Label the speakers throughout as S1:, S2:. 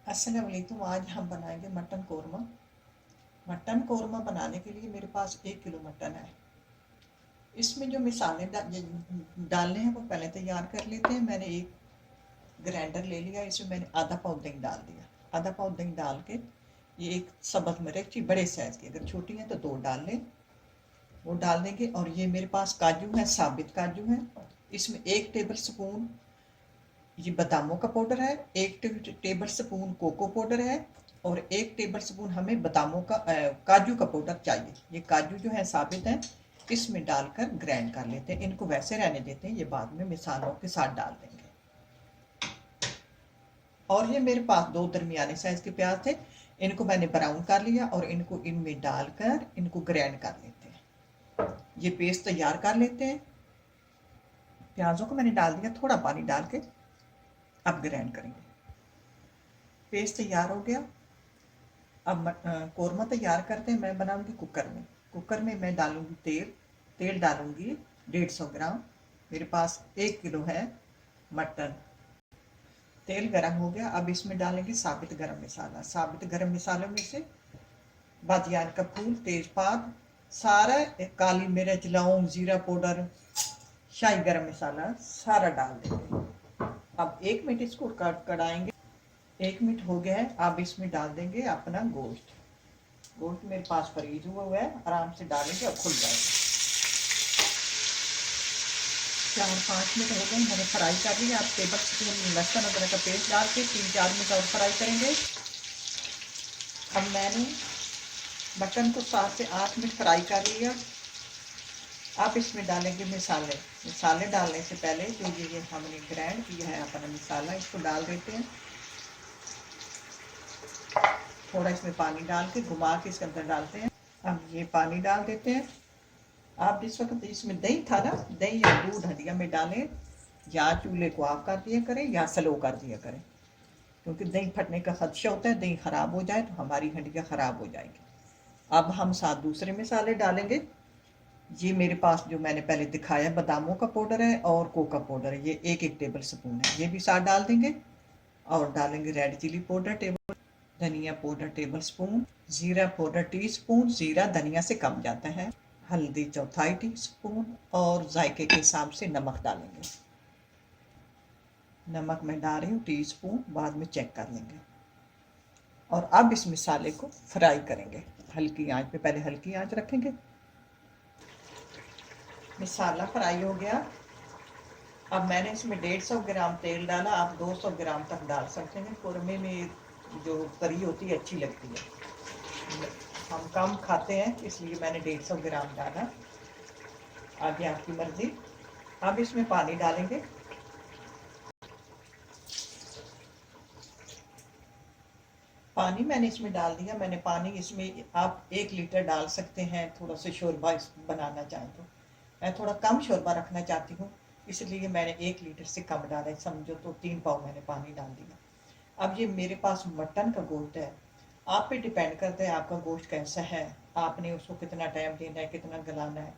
S1: अस्सलाम वालेकुम। आज हम बनाएंगे मटन कोरमा। मटन कोरमा बनाने के लिए मेरे पास 1 किलो मटन है। इसमें जो मिसाले डालने हैं वो पहले तैयार कर लेते हैं। मैंने एक ग्राइंडर ले लिया, इसमें मैंने आधा पाव दही डाल दिया। आधा पाव दही डाल के ये एक सब्ज़ मिर्च बड़े साइज़ की, अगर छोटी है तो 2 डाल लें, वो डाल देंगे। और ये मेरे पास काजू है, साबित काजू है। इसमें 1 टेबल स्पून ये बादामों का पाउडर है, 1 टेबल स्पून कोको पाउडर है, और 1 टेबल स्पून हमें बादामों का काजू का पाउडर चाहिए। ये काजू जो है साबित है, इसमें डालकर ग्राइंड कर लेते हैं। इनको वैसे रहने देते हैं, ये बाद में मिसालों के साथ डाल देंगे। और ये मेरे पास 2 दरमियाने साइज के प्याज थे, इनको मैंने ब्राउन कर लिया और इनको इनमें डालकर इनको ग्राइंड कर लेते हैं। ये पेस्ट तैयार कर लेते हैं। प्याजों को मैंने डाल दिया, थोड़ा पानी डाल के अब ग्राइंड करेंगे। पेस्ट तैयार हो गया। अब कोरमा तैयार करते हैं। मैं बनाऊंगी कुकर में। कुकर में मैं डालूंगी तेल। तेल डालूंगी 150 ग्राम। मेरे पास 1 किलो है मटन। तेल गरम हो गया। अब इसमें डालेंगे साबित गरम मसाला। साबित गरम मसालों में से बादियान का फूल, तेजपात, सारा, काली मिर्च, लौंग, जीरा पाउडर, शाही गरम मसाला सारा डाल देंगे। अब 1 मिनट इसको कढ़ाएंगे। 1 मिनट हो गया है। अब इसमें डाल देंगे अपना गोश्त। गोश्त मेरे पास फ्रीज हुआ है, आराम से डालेंगे और खुल जाएगा। 4-5 मिनट हो गए, मैंने फ्राई कर लिया। आप टेबल स्पून लहसुन अदरक का पेस्ट डाल के 3-4 मिनट और फ्राई करेंगे। अब मैंने मटन को 7 से 8 मिनट फ्राई कर लिया। अब इसमें डालेंगे मसाले। मसाले डालने से पहले जो ये हमने ग्राइंड किया है अपना मसाला, इसको डाल देते हैं। थोड़ा इसमें पानी डाल के घुमा के इसके अंदर डालते हैं। अब ये पानी डाल देते हैं। आप जिस वक्त इसमें दही था ना, दही या दूध हंडिया में डालें, या चूल्हे को ऑफ कर दिया करें या स्लो कर दिया करें, क्योंकि दही फटने का खदशा होता है। दही ख़राब हो जाए तो हमारी हंडिया ख़राब हो जाएगी। अब हम साथ दूसरे मसाले डालेंगे। ये मेरे पास जो मैंने पहले दिखाया बादामों का पाउडर है और कोका पाउडर है, ये 1-1 टेबल स्पून है, ये भी साथ डाल देंगे। और डालेंगे रेड चिली पाउडर टेबल, धनिया पाउडर टेबल स्पून, जीरा पाउडर टीस्पून, जीरा धनिया से कम जाता है, हल्दी 1/4 टीस्पून, और जायके के हिसाब से नमक डालेंगे। नमक मैं डाल रही हूँ टीस्पून, बाद में चेक कर लेंगे। और अब इस मसाले को फ्राई करेंगे हल्की आंच पे, पहले हल्की आंच रखेंगे। मसाला फ्राई हो गया। अब मैंने इसमें 150 ग्राम तेल डाला। आप 200 ग्राम तक डाल सकते हैं। कोरमे में जो तरी होती है अच्छी लगती है, हम कम खाते हैं इसलिए मैंने 150 ग्राम डाला। आगे आपकी मर्जी। अब इसमें पानी डालेंगे। पानी मैंने इसमें डाल दिया। मैंने पानी इसमें आप 1 लीटर डाल सकते हैं, थोड़ा सा शोरबा बनाना चाहें तो। मैं थोड़ा कम शोरबा रखना चाहती हूँ, इसलिए मैंने 1 लीटर से कम डाला, समझो तो 3 पाव मैंने पानी डाल दिया। अब ये मेरे पास मटन का गोश्त है। आप पे डिपेंड करता है आपका गोश्त कैसा है, आपने उसको कितना टाइम देना है, कितना गलाना है।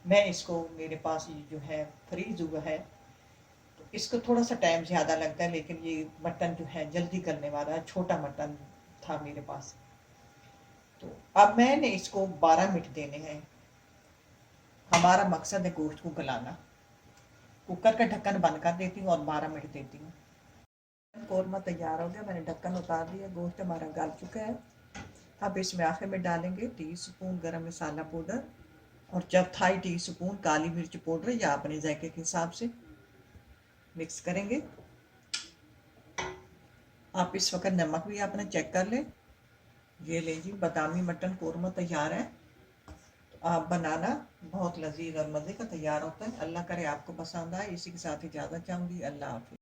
S1: मैं इसको, मेरे पास ये जो है फ्रीज हुआ है, तो इसको थोड़ा सा टाइम ज़्यादा लगता है, लेकिन ये मटन जो है जल्दी गलने वाला है। छोटा मटन था मेरे पास। तो अब मैंने इसको 12 मिनट देने हैं। हमारा मकसद है गोश्त को गलाना। कुकर का ढक्कन बंद कर देती हूँ और 12 मिनट देती हूँ। कोरमा तैयार हो गया, मैंने ढक्कन उतार दिया। गोश्त हमारा गल चुका है। अब इसमें आखिर में डालेंगे टीस्पून गरम मसाला पाउडर और 1/4 टीस्पून काली मिर्च पाउडर, या अपने जायके के हिसाब से मिक्स करेंगे। आप इस वक्त नमक भी अपना चेक कर लें। ये ले जी, बादामी मटन कोरमा तैयार है। तो आप बनाना, बहुत लजीज और मज़े का तैयार होता है। अल्लाह करे आपको पसंद आए। इसी के साथ इजाज़त चाहूँगी। अल्लाह हाफिज़।